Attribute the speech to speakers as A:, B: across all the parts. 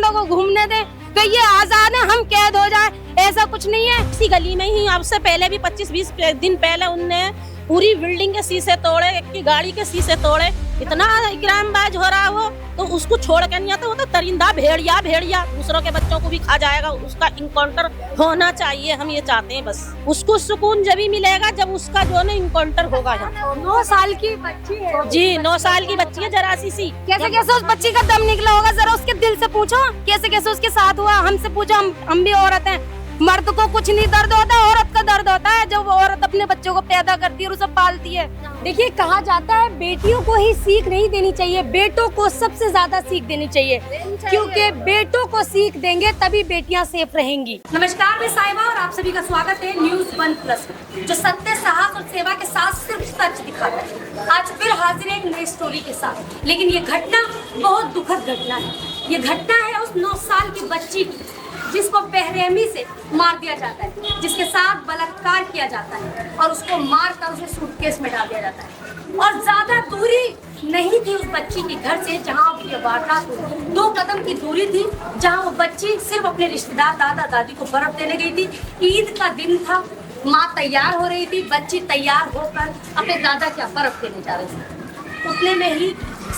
A: सांडों को घूमने दें, तो ये आजाद है, हम कैद हो जाए, ऐसा कुछ नहीं है।
B: इसी गली में ही आपसे पहले भी 25-20 दिन पहले उनने पूरी बिल्डिंग के शीशे तोड़े, एक की गाड़ी के शीशे तोड़े। इतना क्राइमबाज हो रहा है वो, तो उसको छोड़ के नहीं आता। वो तो दरिंदा भेड़िया दूसरों के बच्चों को भी खा जाएगा। उसका इनकाउंटर होना चाहिए, हम ये चाहते हैं बस। उसको सुकून जब ही मिलेगा जब उसका जो है इनकाउंटर होगा।
A: 9 साल की बच्ची है
B: जी, 9 साल की बच्ची है, जरा सी।
A: कैसे उस बच्ची का दम निकला होगा, जरा उसके दिल से पूछो कैसे उसके साथ हुआ। हमसे पूछो, हम भी औरत हैं। मर्द को कुछ नहीं दर्द होता, औरत का दर्द होता है जब औरत अपने बच्चों को पैदा करती है और उसे पालती है। देखिए, कहा जाता है बेटियों को ही सीख नहीं देनी चाहिए, बेटों को सबसे ज्यादा सीख देनी चाहिए, क्योंकि बेटों को सीख देंगे तभी बेटियां सेफ रहेंगी। नमस्कार, मैं साहिबा और आप सभी का स्वागत है न्यूज़ 1+ जो सत्य, साहस और सेवा के साथ सिर्फ सच दिखाता है। आज फिर हाजिर है एक नई स्टोरी के साथ, लेकिन ये घटना बहुत दुखद घटना है। ये घटना है उस 9 साल की बच्ची की जिसको बेरहमी से मार दिया जाता है, जिसके साथ बलात्कार किया जाता है और उसको मार कर उसे सूटकेस में डाल दिया जाता है। और ज्यादा दूरी नहीं थी उस बच्ची के घर से जहां ये वारदात हुई। 2 कदम की दूरी थी जहां वो बच्ची सिर्फ अपने रिश्तेदार दादा दादी को बर्फ देने गई थी। ईद का दिन था, माँ तैयार हो रही थी, बच्ची तैयार होकर अपने दादा क्या बर्फ देने जा रही थी। उतने में ही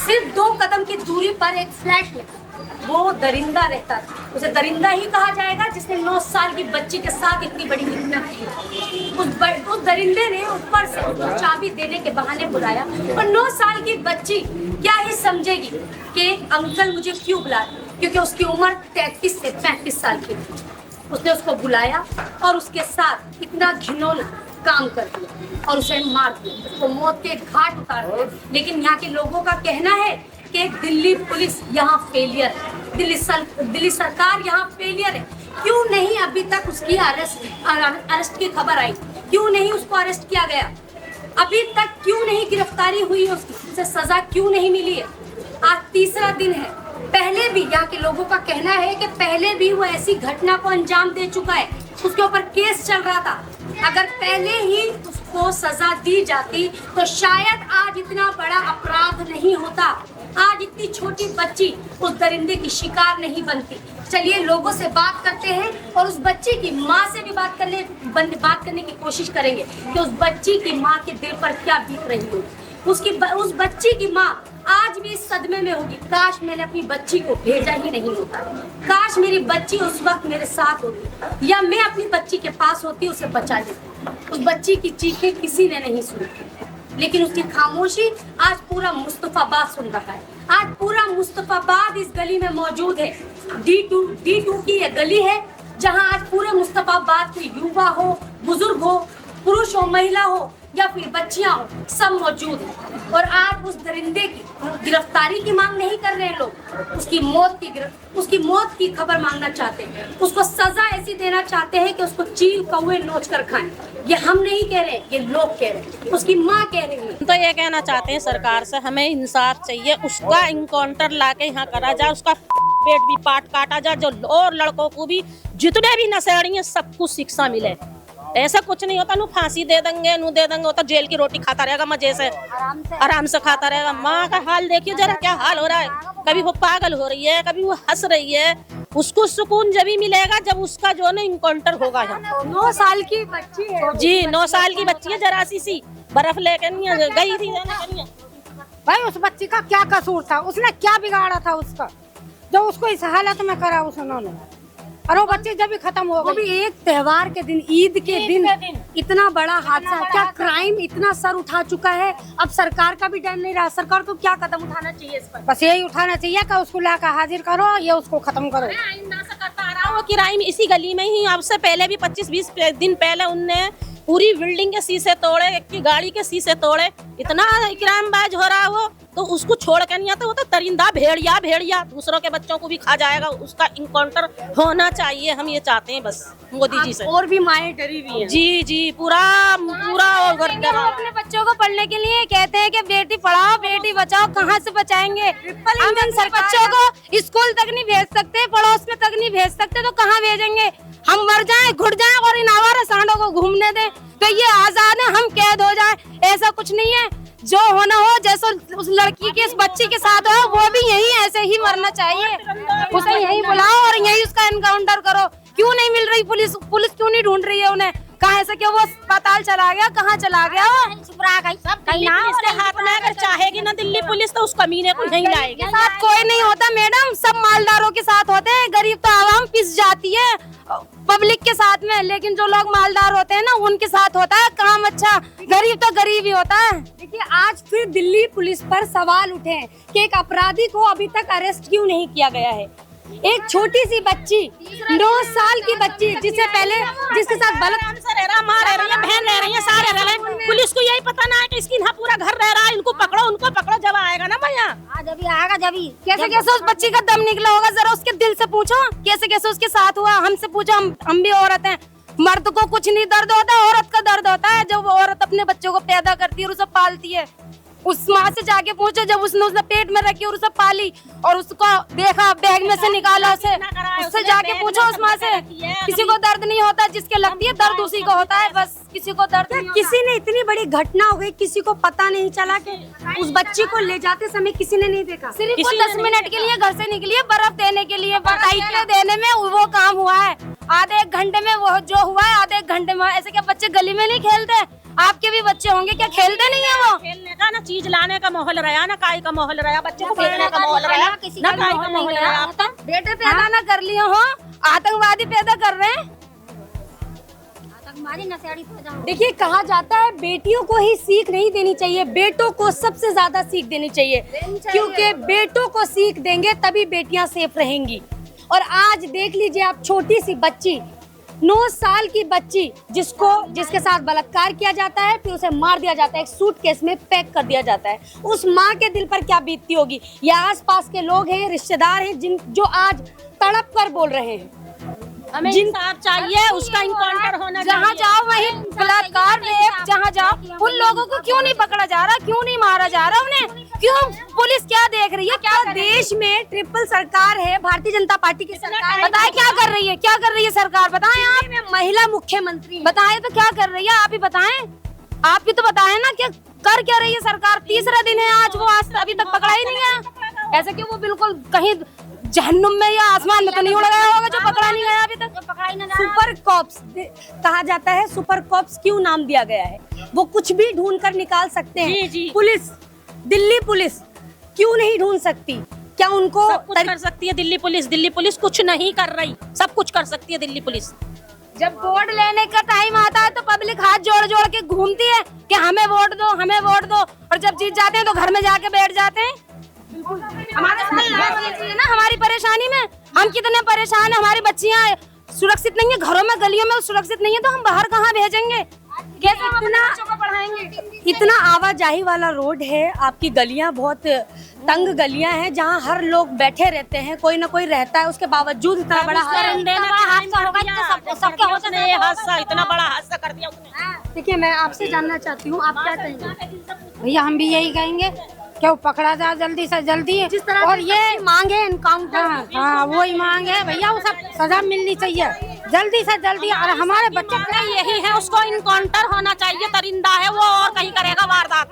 A: सिर्फ 2 कदम की दूरी पर एक फ्लैट में वो दरिंदा रहता था। उसे दरिंदा ही कहा जाएगा जिसने 9 साल की बच्ची के साथ इतनी बड़ी घटना की। उस दरिंदे ने ऊपर से उसको चाबी देने के बहाने बुलाया और 9 साल की बच्ची क्या ही समझेगी कि अंकल मुझे क्यों बुला रहे, क्योंकि उसकी उम्र 33 से 35 साल की थी। उसने उसको बुलाया और उसके साथ इतना घिनौना काम कर दिया और उसे मार दिया, उसको मौत के घाट उतार दिया। लेकिन यहाँ के लोगों का कहना है कि दिल्ली पुलिस यहाँ फेलियर है, दिल्ली सरकार यहाँ फेलियर है। क्यों नहीं अभी तक उसकी अरेस्ट की खबर आई, क्यों नहीं उसको अरेस्ट किया गया, अभी तक क्यों नहीं गिरफ्तारी हुई उसकी, उसे सजा क्यों नहीं मिली है। आज तीसरा दिन है। पहले भी यहाँ के लोगों का कहना है कि पहले भी वो ऐसी घटना को अंजाम दे चुका है, उसके ऊपर केस चल रहा था। अगर पहले ही उसको सजा दी जाती तो शायद आज इतना बड़ा अपराध नहीं होता, आज इतनी छोटी बच्ची उस दरिंदे की शिकार नहीं बनती। चलिए लोगों से बात करते हैं और उस बच्ची की माँ से भी बात करने की कोशिश करेंगे कि उस बच्ची की माँ के दिल पर क्या बीत रही होगी। उस बच्ची की माँ आज भी इस सदमे में होगी, काश मैंने अपनी बच्ची को भेजा ही नहीं होता, काश मेरी बच्ची उस वक्त मेरे साथ होती, या मैं अपनी बच्ची के पास होती, उसे बचा लेती। उस बच्ची की चीखें किसी ने नहीं सुनी, लेकिन उसकी खामोशी आज पूरा मुस्तफाबाद सुन रहा है। आज पूरा मुस्तफाबाद इस गली में मौजूद है। D2 की यह गली है जहां आज पूरे मुस्तफाबाद के युवा हो, बुजुर्ग हो, पुरुष हो, महिला हो या फिर बच्चियां हो, सब मौजूद है। और आज उस दरिंदे की गिरफ्तारी की मांग नहीं कर रहे लोग, उसकी मौत की खबर मांगना चाहते हैं, उसको सजा ऐसी देना चाहते हैं कि उसको चील कौवे नोच कर खाएं। ये हम नहीं कह रहे, ये लोग कह रहे हैं, उसकी माँ कह रही है।
B: तो ये कहना चाहते हैं सरकार से, हमें इंसाफ चाहिए, उसका इनकाउंटर लाके यहाँ करा जाए, उसका पेट भी काटा जाए, जो और लड़कों को भी जितने भी नशेड़ी हैं सबको शिक्षा मिले। ऐसा कुछ नहीं होता, फांसी दे देंगे वो तो जेल की रोटी खाता रहेगा मजे से, आराम से खाता रहेगा। माँ का हाल देखिए जरा, क्या हाल हो रहा है। कभी वो पागल हो रही है, कभी वो हंस रही है। उसको सुकून जब ही मिलेगा जब उसका जो है ना इनकाउंटर होगा।
A: 9 साल की बच्ची है
B: जी, 9 साल की बच्ची है, जरा सी बर्फ लेकर नहीं गई थी।
A: भाई उस बच्ची का क्या कसूर था, उसने क्या बिगाड़ा था उसका जो उसको इस हालत में करा उन्होंने। और वो बच्ची जब भी खत्म हो गई, वो भी एक त्योहार के दिन, ईद के दिन इतना बड़ा हादसा, क्या क्राइम इतना सर उठा चुका है। अब सरकार का भी डर नहीं रहा, सरकार को क्या कदम उठाना चाहिए इस पर? बस यही उठाना चाहिए कि उसको लाकर हाजिर करो या उसको खत्म करो।
B: क्राइम इसी गली में ही आपसे पहले भी 25-20 दिन पहले उनने पूरी बिल्डिंग के शीशे तोड़े, एक की गाड़ी के शीशे तोड़े। इतना क्राइमबाज हो रहा है वो, तो उसको छोड़ कर नहीं आता। वो तो दरिंदा भेड़िया दूसरों के बच्चों को भी खा जाएगा। उसका इनकाउंटर होना चाहिए, हम ये चाहते हैं बस मोदी जी से।
A: और भी माएँ डरी हुई हैं।
B: जी, पूरा
A: अपने बच्चों को पढ़ने के लिए कहते हैं कि बेटी पढ़ाओ बेटी बचाओ, कहाँ से बचाएंगे? हम बच्चों को स्कूल तक नहीं भेज सकते, पड़ोस में तक नहीं भेज सकते, तो कहाँ भेजेंगे? हम मर जाएं, घुट जाएं और इन आवारा सांडों को घूमने दें, तो ये आजाद है, हम कैद हो जाए, ऐसा कुछ नहीं है। जो होना हो, जैसा उस लड़की के, इस बच्ची के साथ हो, वो भी यही ऐसे ही मरना चाहिए। उसे यहीं बुलाओ और यहीं उसका एनकाउंटर करो। क्यों नहीं मिल रही पुलिस? पुलिस क्यों नहीं ढूंढ रही है उन्हें? कहाँ से क्या वो अस्पताल चला गया, कहाँ चला गया वो?
B: कहीं ना उसके हाथ में अगर चाहेगी ना दिल्ली पुलिस तो उस कमीने को यहीं लाएगी।
A: साथ कोई नहीं होता मैडम, सब मालदारों के साथ होते हैं। गरीब तो आवाम पिस जाती है पब्लिक के साथ में, लेकिन जो लोग मालदार होते हैं ना उनके साथ होता है काम अच्छा। गरीब तो गरीब ही होता है।
C: देखिए, आज फिर दिल्ली पुलिस पर सवाल उठे हैं कि एक अपराधी को अभी तक अरेस्ट क्यों नहीं किया गया है। एक छोटी सी बच्ची, 9 साल की बच्ची, जिसके साथ
B: माँ रह रही है, बहन रह रही है, सारे रह रहे हैं। पुलिस को यही पता ना है कि इसकी यहाँ पूरा घर रह रहा है। इनको पकड़ो, उनको पकड़ो, जब आएगा ना भैया,
C: जब आएगा जब
A: कैसे कैसे उस बच्ची का दम निकला होगा, जरा उसके दिल से पूछो कैसे कैसे उसके साथ हुआ। हमसे पूछो, हम भी औरत हैं। मर्द को कुछ नहीं दर्द होता, औरत का दर्द होता है जब औरत अपने बच्चों को पैदा करती है और उसे पालती है। उस माँ से जाके पूछो जब उसने पेट में रखी और उसे पाली और उसको देखा, बैग में से निकाला उसे, उससे जाके पूछो उस माँ से। किसी को दर्द नहीं होता, जिसके लगती है दर्द उसी को होता है, बस किसी को दर्द नहीं।
C: किसी ने, इतनी बड़ी घटना हो गई, किसी को पता नहीं चला कि उस बच्ची को ले जाते समय किसी ने नहीं देखा।
A: सिर्फ 10 मिनट के लिए घर से निकली है, बर्फ देने के लिए, बर्फ देने में वो काम हुआ है। आधे एक घंटे में वो जो हुआ है, आधे एक घंटे में। ऐसे क्या बच्चे गली में नहीं खेलते? आपके भी बच्चे होंगे, क्या खेलते नहीं है वो?
B: खेलने का ना चीज लाने का माहौल रहा, ना काई का माहौल रहा, बच्चे को खेलने का माहौल रहा, ना काई का माहौल रहा।
A: बेटे पैदा ना कर लिए हो, आतंकवादी पैदा कर रहे हैं।
C: देखिए, कहा जाता है बेटियों को ही सीख नहीं देनी चाहिए, बेटों को सबसे ज्यादा सीख देनी चाहिए, क्योंकि बेटों को सीख देंगे तभी बेटियां सेफ रहेंगी। और आज देख लीजिए आप, छोटी सी बच्ची, 9 साल की बच्ची, जिसके साथ बलात्कार किया जाता है, फिर उसे मार दिया जाता है, एक सूटकेस में पैक कर दिया जाता है। उस माँ के दिल पर क्या बीतती होगी? या आसपास के लोग हैं, रिश्तेदार हैं, जो आज तड़प कर बोल रहे हैं।
B: हमें इंसाफ चाहिए, उसका इनकाउंटर होना चाहिए।
A: जहाँ जाओ वहीं बलात्कार, रेप, जहाँ जाओ उन लोगों को क्यों नहीं पकड़ा जा रहा? क्यों नहीं मारा जा रहा उन्हें? क्यों? पुलिस क्या देख रही है? क्या
C: देश में ट्रिपल सरकार है, भारतीय जनता पार्टी की सरकार।
A: बताए क्या कर रही है? क्या कर रही है सरकार? बताएं आप।
C: महिला मुख्यमंत्री
A: बताएं तो क्या कर रही है? आप ही बताएं, आप भी तो बताएं ना, क्या कर क्या रही है सरकार? तीसरा दिन है आज, वो आज अभी तक पकड़ा ही नहीं है। ऐसे कि वो बिल्कुल कहीं जहन्नुम में या आसमान में तो नहीं उड़ गया होगा जो पकड़ा नहीं गया अभी तक।
C: सुपर कॉप्स कहा जाता है, सुपर कॉप्स क्यों नाम दिया गया है? वो कुछ भी ढूंढ कर निकाल सकते हैं।
B: जी।
C: पुलिस, दिल्ली पुलिस क्यों नहीं ढूंढ सकती? क्या उनको
B: सब कुछ कर सकती है दिल्ली पुलिस? दिल्ली पुलिस कुछ नहीं कर रही, सब कुछ कर सकती है दिल्ली पुलिस।
A: जब वोट लेने का टाइम आता है तो पब्लिक हाथ जोड़ जोड़ के घूमती है कि हमें वोट दो, हमें वोट दो, और जब जीत जाते हैं तो घर में जाके बैठ जाते हैं। हमारे साथ ना, हमारी परेशानी में हम कितने परेशान हैं। हमारी बच्चियां सुरक्षित नहीं है, घरों में गलियों में सुरक्षित नहीं है, तो हम बाहर कहाँ भेजेंगे? कैसे हम अपने बच्चों को पढ़ाएंगे?
C: इतना आवाजाही वाला रोड है, आपकी गलियां बहुत तंग गलियां हैं, जहां हर लोग बैठे रहते हैं, कोई ना कोई रहता है, उसके बावजूद इतना बड़ा हादसा
B: इतना बड़ा हादसा कर दिया उसने।
C: देखिए, मैं आपसे जानना चाहती हूँ, आप क्या कहेंगे?
A: भैया हम भी यही कहेंगे कि वो पकड़ा जाए जल्दी से जल्दी,
C: जिस तरह
A: और ये
C: मांगे एनकाउंटर।
A: हाँ वही मांग है भैया, वो सब सजा मिलनी चाहिए जल्दी से जल्दी। और हमारे बच्चे
B: यही है, उसको इनकाउंटर होना चाहिए। दरिंदा है वो, और कहीं करेगा वारदात,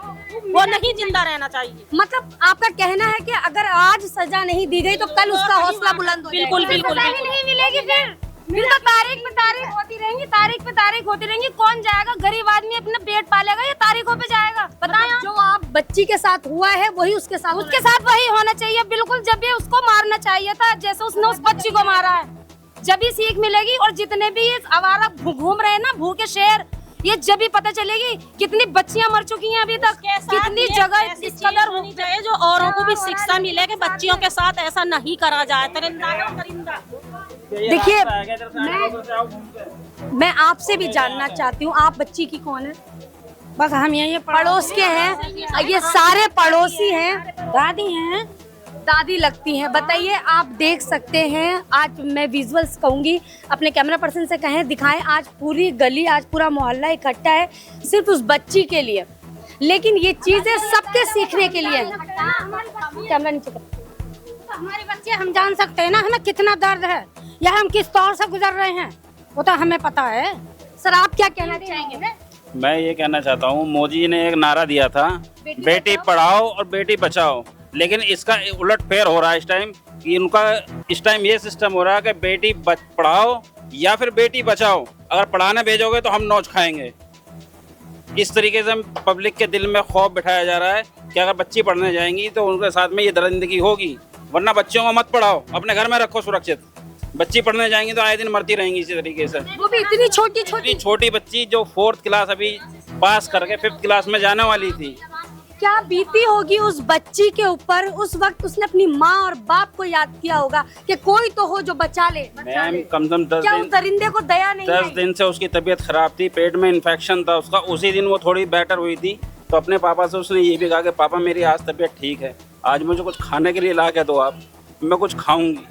B: वो नहीं जिंदा रहना चाहिए।
C: मतलब आपका कहना है कि अगर आज सजा नहीं दी गई तो कल उसका हौसला बुलंद हो जाएगा।
B: बिल्कुल
A: नहीं मिलेगी फिर तो तारीख पे तारीख होती रहेंगी, तारीख पे तारीख होती रहेंगी। कौन जाएगा? गरीब आदमी अपना पेट पालेगा या तारीखों पे जाएगा? बताएं आप।
C: जो आप बच्ची के साथ हुआ है वही उसके साथ
A: वही होना चाहिए। बिल्कुल, जब भी उसको मारना चाहिए था जैसे उसने उस बच्ची को मारा है, जब भी सीख मिलेगी। और जितने भी ये आवारा घूम रहे हैं ना, भूखे शेर, ये जब भी पता चलेगी कितनी बच्चियां मर चुकी हैं अभी तक, कितनी जगह इस कदर
B: होनी चाहिए जो औरों को भी शिक्षा मिले कि बच्चियों के साथ ऐसा नहीं करा जाए। दरिंदा
C: देखिए, मैं आपसे भी जानना चाहती हूँ, आप बच्ची की कौन है?
A: बस हम यही
C: पड़ोस के हैं, ये सारे पड़ोसी हैं,
A: दादी हैं,
C: दादी लगती हैं। बताइए, आप देख सकते हैं, आज मैं विजुअल्स कहूंगी, अपने कैमरा पर्सन से कहें दिखाएं, आज पूरी गली, आज पूरा मोहल्ला इकट्ठा है सिर्फ उस बच्ची के लिए। लेकिन ये चीजें सबके सीखने के लिए है। कैमरा नीचे कर।
A: हमारे बच्चे, हम जान सकते हैं ना हमें कितना दर्द है या हम किस तौर से गुजर रहे हैं, वो तो हमें पता है।
C: सर, आप क्या कहना चाहेंगे?
D: मैं ये कहना चाहता हूँ, मोदी जी ने एक नारा दिया था, बेटी पढ़ाओ और बेटी बचाओ, लेकिन इसका उलट फेर हो रहा है इस टाइम कि उनका इस टाइम ये सिस्टम हो रहा है कि बेटी पढ़ाओ या फिर बेटी बचाओ, अगर पढ़ाने भेजोगे तो हम नोच खाएंगे। इस तरीके से पब्लिक के दिल में खौफ बिठाया जा रहा है कि अगर बच्ची पढ़ने जाएंगी तो उनके साथ में ये दरिंदगी होगी, वरना बच्चियों को मत पढ़ाओ, अपने घर में रखो सुरक्षित। बच्ची पढ़ने जाएंगी तो आए दिन मरती रहेंगी इसी तरीके से।
C: वो भी इतनी छोटी
D: छोटी बच्ची जो 4th क्लास अभी पास करके 5th क्लास में जाने वाली थी।
C: क्या बीती होगी उस बच्ची के ऊपर। उस वक्त उसने अपनी माँ और बाप को याद किया होगा कि कोई तो हो जो बचा ले।
D: मैम कम से कम 10
C: क्या
D: दिन,
C: उस दरिंदे को दया नहीं
D: 10
C: आई?
D: दिन से उसकी तबीयत खराब थी, पेट में इन्फेक्शन था उसका। उसी दिन वो थोड़ी बेटर हुई थी तो अपने पापा से उसने ये भी कहा कि पापा मेरी आज तबीयत ठीक है, आज मुझे कुछ खाने के लिए ला के दो आप, मैं कुछ खाऊंगी।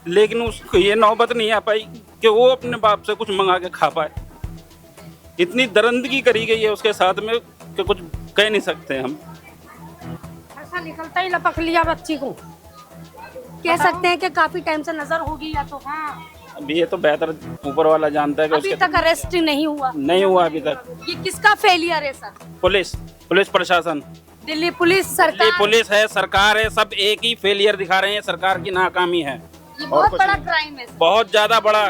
D: लेकिन उसको ये नौबत नहीं आ पाई कि वो अपने बाप से कुछ मंगा के खा पाए। इतनी दरिंदगी करी गई है उसके साथ में कि कुछ कह नहीं सकते हम।
A: ऐसा निकलता ही लपक लिया बच्ची को।
C: कह सकते हैं कि काफी टाइम से नजर होगी या तो।
A: हाँ,
D: अभी ये तो बेहतर ऊपर वाला जानता है कि
C: अभी
D: उसके
C: तक अरेस्ट नहीं हुआ।
D: नहीं हुआ अभी तक।
C: ये किसका फेलियर है सर?
D: पुलिस प्रशासन,
C: दिल्ली पुलिस
D: दिल्ली
C: सरकार।
D: पुलिस है, सरकार है, सब एक ही फेलियर दिखा रहे हैं। सरकार की नाकामी है।
C: ये बहुत बड़ा क्राइम है सर।
D: बहुत ज्यादा बड़ा।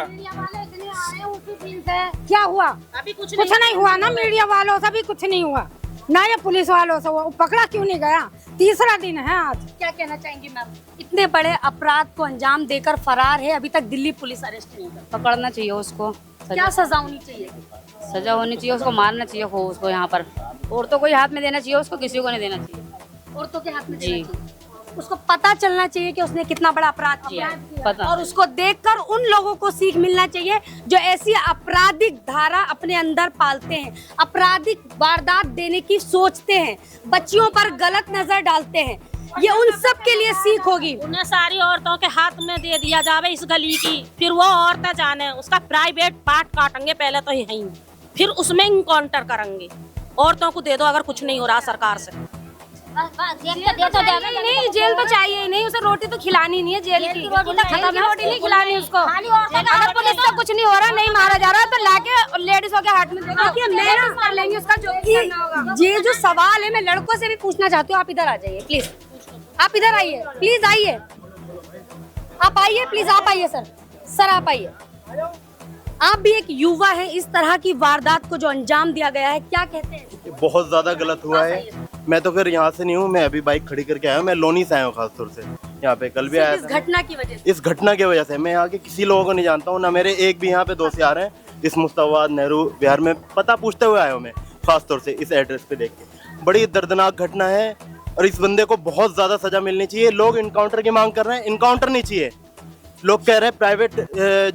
C: क्या हुआ?
B: अभी कुछ
A: कुछ नहीं हुआ ना, मीडिया वालों से भी कुछ नहीं हुआ ना, ये पुलिस वालों से। वो पकड़ा क्यों नहीं गया? तीसरा दिन है आज।
C: क्या कहना चाहेंगी मैम? इतने बड़े अपराध को अंजाम देकर फरार है, अभी तक दिल्ली पुलिस अरेस्ट नहीं कर।
E: पकड़ना चाहिए उसको,
C: क्या सजा होनी चाहिए?
E: सजा होनी चाहिए, उसको मारना चाहिए हो उसको। यहाँ पर औरतों को ही हाथ में देना चाहिए, उसको किसी को नहीं देना चाहिए।
C: औरतों के हाथ में
E: जी।
C: देना चाहिए। उसको पता चलना चाहिए कि उसने कितना बड़ा अपराध किया
E: पता।
C: और उसको देखकर उन लोगों को सीख मिलना चाहिए जो ऐसी आपराधिक धारा अपने अंदर पालते हैं, आपराधिक वारदात देने की सोचते हैं, बच्चियों पर गलत नजर डालते हैं। ये उन सब के लिए सीख होगी।
B: उन्हें सारी औरतों के हाथ में दे दिया जावे इस गली की, फिर वो औरतें जाने उसका प्राइवेट पार्ट काटेंगे पहले तो यहीं, फिर उसमें इनकाउंटर करेंगे। औरतों को दे दो अगर कुछ नहीं हो रहा सरकार से।
A: नहीं, जेल तो चाहिए ही नहीं, उसे रोटी तो खिलानी नहीं है जेल की। रोटी नहीं खिलानी उसको। अगर पुलिस से कुछ नहीं हो रहा, नहीं मारा जा रहा तो लाके लेडीजों के हाथ में दे दो।
C: देखिए, मैं
A: कर लेंगे उसका जो भी करना होगा।
C: ये जो सवाल है मैं लड़कों से भी पूछना चाहती हूँ। आप इधर आ जाइए प्लीज, आप इधर आइए प्लीज, आइए आप आइए प्लीज, आप आइए सर आप आइए। आप भी एक युवा हैं, इस तरह की वारदात को जो अंजाम दिया गया है, क्या कहते हैं?
F: बहुत ज्यादा गलत हुआ है। मैं तो फिर यहाँ से नहीं हूँ, मैं अभी बाइक खड़ी करके आया हूँ। मैं लोनी से आया हूँ खासतौर से यहाँ पे। कल भी आया
C: इस
F: था।
C: घटना की वजह से।
F: इस घटना की वजह से मैं यहाँ के किसी लोगों को नहीं जानता हूँ, ना मेरे एक भी यहाँ पे दोस्त यार हैं। इस मुस्तफाबाद नेहरू बिहार में पता पूछते हुए आया हूँ मैं, खासतौर से इस एड्रेस पे देख के। बड़ी दर्दनाक घटना है और इस बंदे को बहुत ज्यादा सजा मिलनी चाहिए। लोग इनकाउंटर की मांग कर रहे हैं, इनकाउंटर नहीं चाहिए। लोग कह रहे हैं प्राइवेट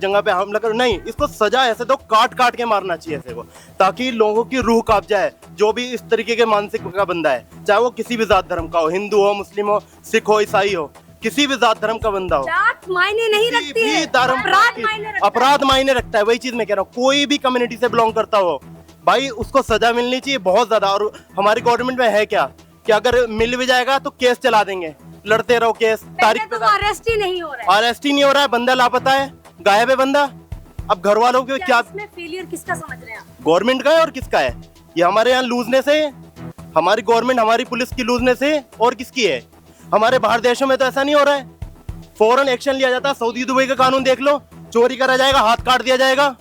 F: जगह पे हमला करो, नहीं, इसको सजा ऐसे दो, काट काट के मारना चाहिए ऐसे को, ताकि लोगों की रूह कांप जाए। जो भी इस तरीके के मानसिक का बंदा है, चाहे वो किसी भी जात धर्म का हो, हिंदू हो, मुस्लिम हो, सिख हो, ईसाई हो, किसी भी जात धर्म का बंदा हो,
C: जात मायने नहीं
F: किसी
C: रखती
F: भी
C: है,
F: धर्म
C: अपराध मायने रखता है।
F: अपराध मायने रखता है। वही चीज मैं कह रहा हूँ, कोई भी कम्युनिटी से बिलोंग करता हो भाई, उसको सजा मिलनी चाहिए बहुत ज्यादा। और हमारी गवर्नमेंट में है क्या कि अगर मिल भी जाएगा तो केस चला देंगे, लड़ते रहो केस। तारीख
C: तो वो अरेस्ट ही नहीं हो रहा है।
F: अरेस्ट ही नहीं हो रहा है, बंदा लापता है, गायब है बंदा। अब घर वालों के क्या,
C: इसमें फेलियर किसका समझ रहे हैं आप?
F: गवर्नमेंट का है और किसका है? ये हमारे यहाँ लूजने से, हमारी गवर्नमेंट, हमारी पुलिस की लूजने से, और किसकी है? हमारे बाहर देशों में तो ऐसा नहीं हो रहा है, फौरन एक्शन लिया जाता है। सऊदी दुबई का कानून देख लो, चोरी करा जाएगा, हाथ काट दिया जाएगा,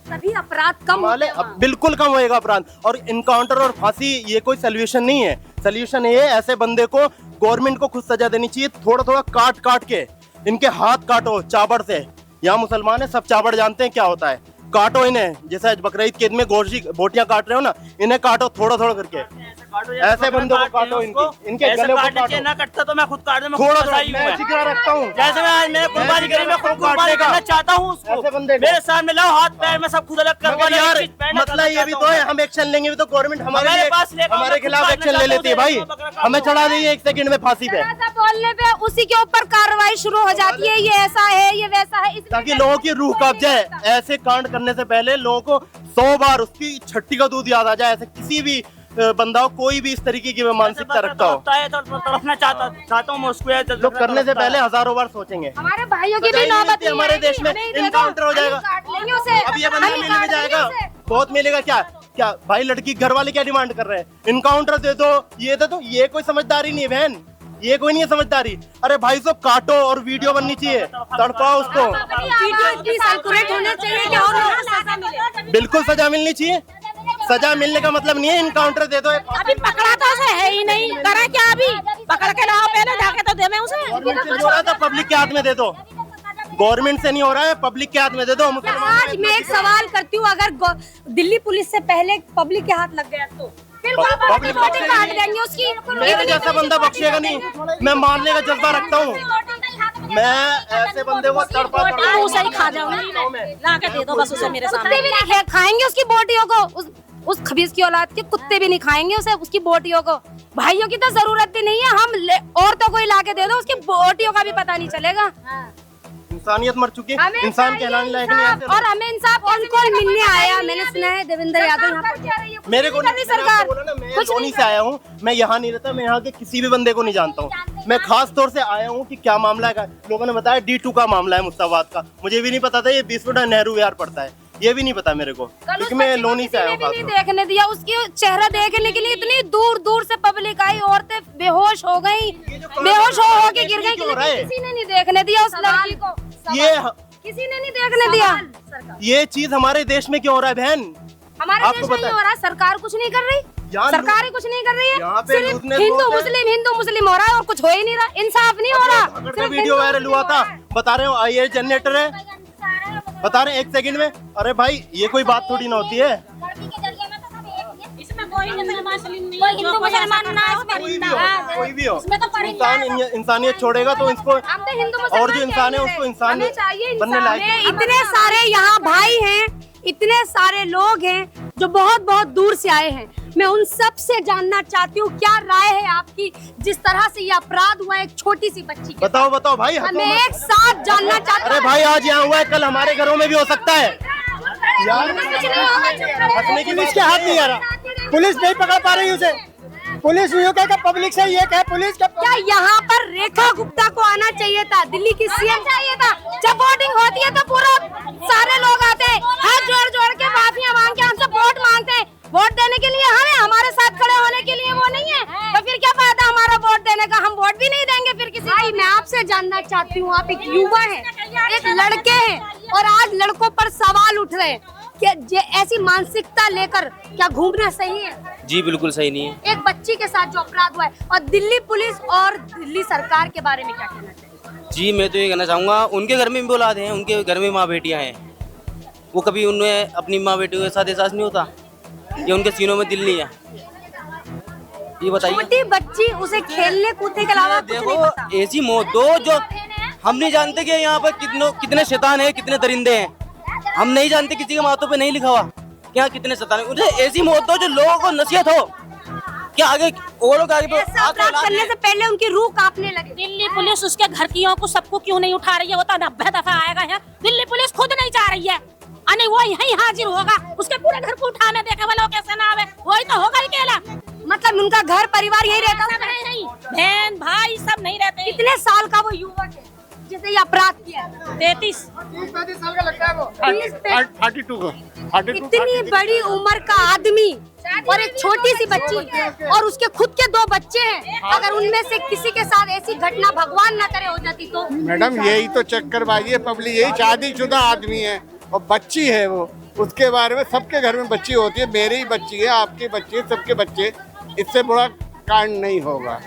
C: तभी अपराध कम होते हैं वहाँ।
F: बिल्कुल कम होएगा अपराध। और इनकाउंटर और फांसी ये कोई सोल्यूशन नहीं है। सोल्यूशन ये है, ऐसे बंदे को गवर्नमेंट को खुद सजा देनी चाहिए, थोड़ा थोड़ा काट काट के इनके हाथ काटो चाबड़ से। यहाँ मुसलमान है, सब चाबड़ जानते हैं क्या होता है, काटो इन्हें। जैसे आज बकरीद के ईद में बोटियां काट रहे हो ना, इन्हें काटो थोड़ा थोड़ा करके। ऐसे बंदों को काटो, इनके गले को काटो।
G: ना कटता तो मैं खुद काट दूं, मैं
F: थोड़ा
G: खुद
F: थोड़ा
G: कसाई हूं
F: मैं जिक्र रखता हूँ।
G: जैसे मैं आज मैंने कुर्बानी करी, मैं खुद कुर्बानी करना चाहता हूँ उसको।
F: ऐसे बंदे को।
G: मेरे सामने लाओ, हाथ पैर में सब खुद अलग कर
F: मगर यार मतलब ये भी तो है, हम एक्शन लेंगे भी तो गवर्नमेंट हमारे खिलाफ एक्शन ले लेती है भाई, हमें चढ़ा दी है 1 सेकंड में फांसी पे,
A: ऐसा बोलने पे उसी के ऊपर कार्रवाई शुरू हो जाती है, ये ऐसा है, ये वैसा है।
F: ताकि लोगों की रूह कांप जाए। ऐसे कांड करने से पहले लोगों को 100 बार उसकी छट्टी का दूध याद आ जाए। ऐसे किसी भी बंदा हो, कोई भी इस तरीके की मानसिकता रखता हो,
G: तड़पना चाहता हूँ मैं उसको।
F: लोग करने से पहले हजारों बार सोचेंगे।
A: हमारे भाइयों की भी
F: सजा ही नहीं
A: नौबत
F: मिलती हमारे देश में, इनकाउंटर हो जाएगा। अब ये बंदा मिल भी जाएगा, बहुत मिलेगा। क्या क्या भाई, लड़की घर वाले क्या डिमांड कर रहे हैं? इनकाउंटर दे दो, ये दे दो, ये कोई समझदारी नहीं है बहन। ये कोई नहीं है समझदारी। अरे भाई साहब काटो और वीडियो बननी चाहिए, तड़पाओ उसको,
C: वीडियो इतनी सर्कुलेट होना चाहिए कि और लोगों को सजा मिले।
F: बिल्कुल सजा मिलनी चाहिए। सजा मिलने का मतलब नहीं है इनकाउंटर दे दो।
B: अभी पकड़ा तो उसे है ही नहीं, करा क्या अभी? पकड़ के लाओ पहले, जाके तो दे मैं उसे।
F: गवर्नमेंट से नहीं हो रहा था, पब्लिक के हाथ में दे दो। गवर्नमेंट से नहीं हो रहा है, पब्लिक के हाथ में दे दो।
C: आज मैं एक सवाल करती हूँ, अगर दिल्ली पुलिस से पहले पब्लिक के हाथ लग गया तो फिर वो
F: पब्लिक
C: बॉडी काट देंगे उसकी।
F: मेरे जैसा बंदा बख्शेगा नहीं, मैं मारने का जज्बा रखता हूँ। मैं ऐसे बंदे को तड़पा
B: मुंह से ही खा जाऊंगी, ला के दे दो बस उसे मेरे सामने।
A: कुत्ते भी नहीं खाएंगे उसकी बोटियों को, उस खबीज की औलाद के कुत्ते भी नहीं खाएंगे उसे, उसकी बोटियों को। भाइयों की तो जरूरत भी नहीं है, हम औरतों को ही ला के दे दो, उसकी बोटियों का भी पता नहीं चलेगा।
F: इंसानियत मर चुकी है, इंसान कहलाने लायक नहीं है।
A: और हमें इंसाफ
C: कौन मिलने आया? मैंने सुना है देवेंद्र यादव यहाँ पर।
F: मेरे को नहीं,
A: सरकार
F: मैं लोनी से आया हूँ, मैं यहाँ नहीं रहता, मैं यहाँ के किसी भी बंदे को नहीं जानता हूँ। मैं खास तौर से आया हूँ कि क्या मामला है। लोगों ने बताया D2 का मामला है मुस्ताबाद का, मुझे भी नहीं पता था ये 20 फुट नेहरू विहार पड़ता है, ये भी नहीं पता मेरे को, क्योंकि मैं लोनी से आया हूँ।
A: नहीं देखने दिया, उसकी चेहरा देखने के लिए इतनी दूर दूर से पब्लिक आई, औरतें बेहोश हो गई, बेहोश हो के गिर गई, किसी ने नहीं देखने दिया उस लड़की को।
F: ये
A: किसी ने नहीं देखने दिया।
F: ये चीज हमारे देश में क्यों हो रहा है बहन?
A: हमारे
F: आपको
A: देश में
F: पता
A: नहीं हो रहा, सरकार कुछ नहीं कर रही,
F: यहाँ
A: सरकार ही कुछ नहीं कर रही
F: यहाँ
A: है।
F: पे
A: सिर्फ
F: लूटने
A: हिंदू मुस्लिम हो रहा है और कुछ हो ही नहीं रहा, इंसाफ नहीं हो रहा।
F: अगर
A: सिर्फ
F: वीडियो वायरल हुआ था, बता रहे हो ये जनरेटर है, बता रहे हैं 1 सेकंड में। अरे भाई ये कोई बात थोड़ी ना होती है।
B: इसमें कोई मुसलमान नहीं,
A: कोई हिंदू मुसलमान ना
F: कोई भी हो, इंसान इंसानियत छोड़ेगा तो इसको, और जो इंसान है उसको इंसान बनने लायक।
C: इतने सारे यहाँ भाई हैं, इतने सारे लोग हैं जो बहुत बहुत दूर से आए हैं। मैं उन सब से जानना चाहती हूँ क्या राय है आपकी, जिस तरह से ये अपराध हुआ एक छोटी सी बच्ची के।
F: बताओ बताओ भाई।
C: मैं एक साथ जानना चाहती हूँ।
F: अरे भाई आज यहाँ हुआ है, कल हमारे घरों में भी हो सकता है यार। हंसने की
G: पुलिस के हाथ नहीं आ रहा, पुलिस नहीं पकड़ पा रही उसे। पुलिस यूं कह के पब्लिक से ये कहे पुलिस का।
C: क्या यहाँ पर रेखा गुप्ता को आना चाहिए था, दिल्ली की सीएम
A: चाहिए था। जब वोटिंग होती है तो पूरा सारे लोग आते हैं, हाथ जोड़ जोड़ के माफिया मांग के हमसे वोट मांगते हैं। वोट देने के लिए हमें, हमारे साथ खड़े होने के लिए वो नहीं है, तो फिर क्या फायदा हमारा वोट देने का? हम वोट भी नहीं देंगे फिर किसी
C: भाई। मैं आपसे जानना चाहती हूँ, आप एक युवा हैं, एक लड़के हैं, और आज लड़कों पर सवाल उठ रहे हैं कि ऐसी मानसिकता लेकर क्या घूमना सही है?
H: जी बिल्कुल सही नहीं है।
C: एक बच्ची के साथ जो अपराध हुआ है, और दिल्ली पुलिस और दिल्ली सरकार के बारे में क्या कहना चाहिए?
H: जी मैं तो ये कहना चाहूँगा, उनके घर में भी औलाद हैं, उनके घर में माँ बेटियाँ हैं, वो कभी उन्हें अपनी माँ बेटियों के साथ एहसास नहीं होता, या उनके सीनों में दिल नहीं है? ये बताइए।
C: छोटी बच्ची, उसे खेलने कूदने के अलावा कुछ नहीं पता।
H: देखो ऐसी मौत दो जो हम नहीं जानते कि यहाँ पर कितने शैतान हैं, कितने दरिंदे हैं। हम नहीं जानते, किसी के माथों पे नहीं लिखा हुआ क्या कितने शैतान हैं। उन्हें ऐसी मौत दो जो लोगों को नसीहत हो, क्या आगे वो लोग आगे
C: ऐसा अपराध करने से पहले उनकी रूह कांपने लगे।
B: दिल्ली पुलिस उसके घर की को सबको क्यों नहीं उठा रही है? वो तो 90 दफा आएगा है, दिल्ली पुलिस खुद नहीं जा रही है, अने वो यहीं हाजिर होगा, उसके पूरे घर को उठाने देखे वालों कैसे ना आवे, वही तो होगा ही अकेला।
C: मतलब उनका घर परिवार यही रहता है?
B: नहीं, बहन भाई सब नहीं रहते।
C: कितने साल का वो युवक है जिसे ये अपराध किया?
B: 33
G: साल का लगता है वो। 42 का।
C: इतनी बड़ी उम्र का आदमी और एक छोटी सी बच्ची, और उसके खुद के 2 बच्चे हैं। अगर उनमें से किसी के साथ ऐसी घटना भगवान न करे हो जाती तो?
I: मैडम यही तो चक्करबाजी है, पब्लिक यही शादीशुदा आदमी है और बच्ची है वो, उसके बारे में सबके घर में बच्ची होती है, मेरी बच्ची है, आपकी बच्ची है, सबके बच्चे, इससे बड़ा कांड नहीं होगा।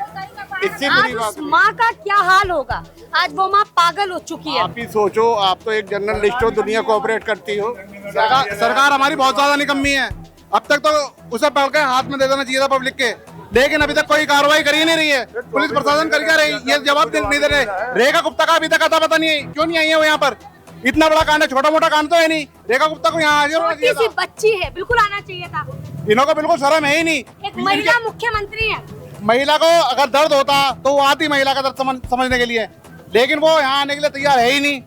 I: इससे बुरी
C: आज
I: बात
C: उस माँ का क्या हाल होगा? आज वो माँ पागल हो चुकी है।
I: आप ही सोचो, आप तो एक जर्नलिस्ट हो, दुनिया को ऑपरेट करती हो।
J: सरकार हमारी बहुत ज्यादा निकम्मी है। अब तक तो उसे पकड़ के हाथ में दे देना चाहिए था पब्लिक के, लेकिन अभी तक कोई कार्रवाई कर ही नहीं रही है। पुलिस प्रशासन कर क्या रही, ये जवाब नहीं दे रहे। रेखा गुप्ता का अभी तक अता पता नहीं है, क्यों नहीं आई है वो यहाँ पर? इतना बड़ा कांड है, छोटा मोटा कांड तो है नहीं। रेखा गुप्ता को यहाँ हाजिर होना चाहिए
C: छोटी सी
J: था।
C: बच्ची है, बिल्कुल आना चाहिए था।
J: इन्हों को बिल्कुल शर्म है ही नहीं।
C: एक महिला मुख्यमंत्री है।
J: महिला को अगर दर्द होता तो वो आती महिला का दर्द समझने के लिए, लेकिन वो यहाँ आने के लिए तैयार है ही नहीं।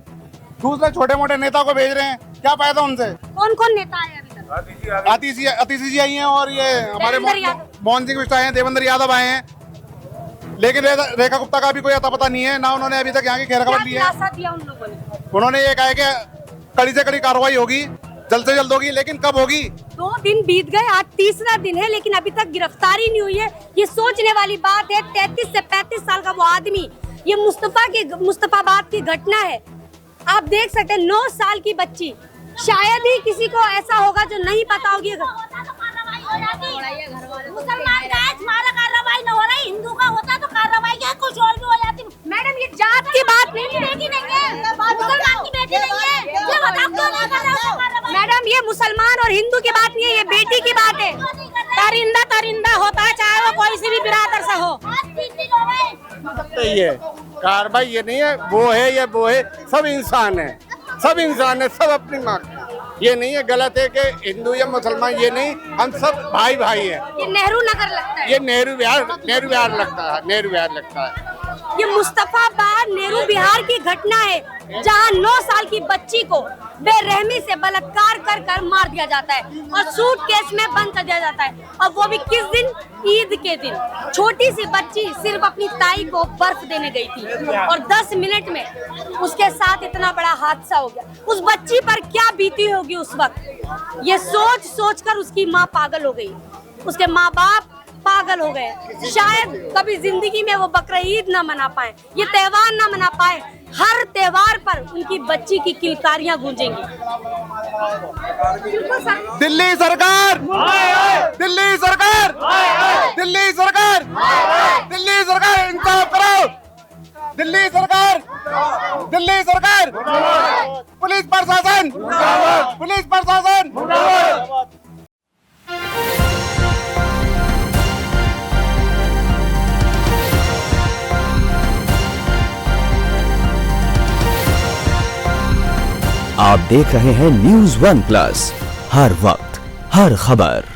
J: दूसरे छोटे मोटे नेता को भेज रहे हैं, क्या फायदा उनसे?
C: कौन कौन नेता है अभी तक?
J: आतिशी जी आई हैं, और ये हमारे मोहन सिंह बिष्ट आए हैं, देवेंद्र यादव आए हैं, लेकिन रेखा गुप्ता का भी कोई अता पता नहीं है ना। उन्होंने अभी तक यहाँ की खैर खबर ली है।
C: दिया उन लोगों ने?
J: उन्होंने ये कहा है कि कड़ी से कड़ी कार्रवाई होगी, जल्द से जल्द होगी, लेकिन कब होगी?
C: 2 दिन बीत गए, आज तीसरा दिन है, लेकिन अभी तक गिरफ्तारी नहीं हुई है। ये सोचने वाली बात है। 33 से 35 साल का वो आदमी, ये मुस्तफाबाद की घटना है। आप देख सकते हैं 9 साल की बच्ची, शायद ही किसी को ऐसा होगा जो नहीं पता होगी।
B: मुसलमान का है, हमारा कार्रवाई न हो रही, हिंदू का होता तो कार्रवाई क्या कुछ और भी हो जाती।
C: मैडम ये जात की बात नहीं है,
B: बेटी नहीं है, मुसलमान की बेटी नहीं है, ये बताओ क्यों नहीं कर रहे हो?
C: मैडम ये मुसलमान और हिंदू की बात नहीं है, ये बेटी की बात है।
B: तरिंदा तरिंदा होता है, चाहे वो कोई सी भी बिरादर से हो।
I: सही है, कार्रवाई ये नहीं है वो है या वो है, सब इंसान है, सब इंसान है, सब अपनी माँ। ये नहीं है गलत है कि हिंदू या मुसलमान, ये नहीं, हम सब भाई भाई है।
C: ये नेहरू नगर लगता है,
I: ये नेहरू विहार लगता है, नेहरू विहार लगता है।
C: ये मुस्तफाबाद नेहरू बिहार की घटना है, जहां 9 साल की बच्ची को बेरहमी से बलात्कार कर मार दिया जाता है और सूटकेस में बंद कर दिया जाता है। और वो भी किस दिन? ईद के दिन। छोटी सी बच्ची सिर्फ अपनी ताई को बर्फ देने गई थी और 10 मिनट में उसके साथ इतना बड़ा हादसा हो गया। उस बच्ची पर क्या बीती होगी उस वक्त, ये सोच कर उसकी माँ पागल हो गई, उसके माँ बाप पागल हो गए। शायद कभी जिंदगी में वो बकरीद ना मना पाए, ये त्योहार ना मना पाए। हर त्योहार पर उनकी बच्ची की किलकारियां गूंजेंगी।
J: दिल्ली सरकार, दिल्ली सरकार, दिल्ली सरकार, दिल्ली सरकार, इंसाफ करो। दिल्ली सरकार, दिल्ली सरकार, पुलिस प्रशासन, पुलिस प्रशासन।
K: आप देख रहे हैं News 1+, हर वक्त हर खबर।